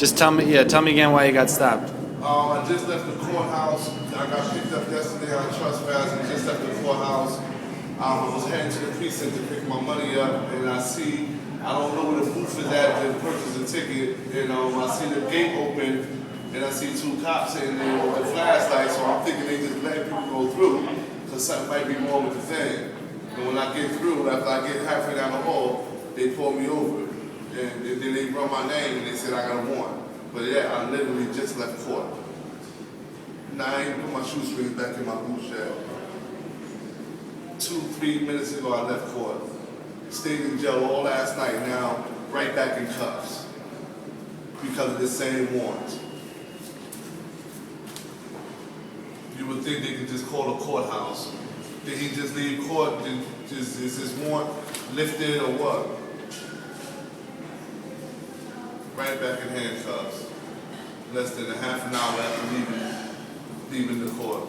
Just tell me again why you got stopped. I just left the courthouse. I got picked up yesterday on trespassing. Just left the courthouse. I was heading to the precinct to pick my money up, and I don't know where the booth is at to purchase a ticket. And I see the gate open, and I see two cops in there with the flashlight. So I'm thinking they just letting people go through, because something might be wrong with the thing. And when I get through, after I get halfway down the hall, they pull me over. And then they run my name and they said I got a warrant. But yeah, I literally just left court. Now I ain't put my shoestrings back in my boot shell. 2-3 minutes ago I left court. Stayed in jail all last night, now right back in cuffs. Because of the same warrant. You would think they could just call the courthouse. Did he just leave court? Is this warrant lifted or what? Right back in handcuffs. Less than a half an hour after leaving the court.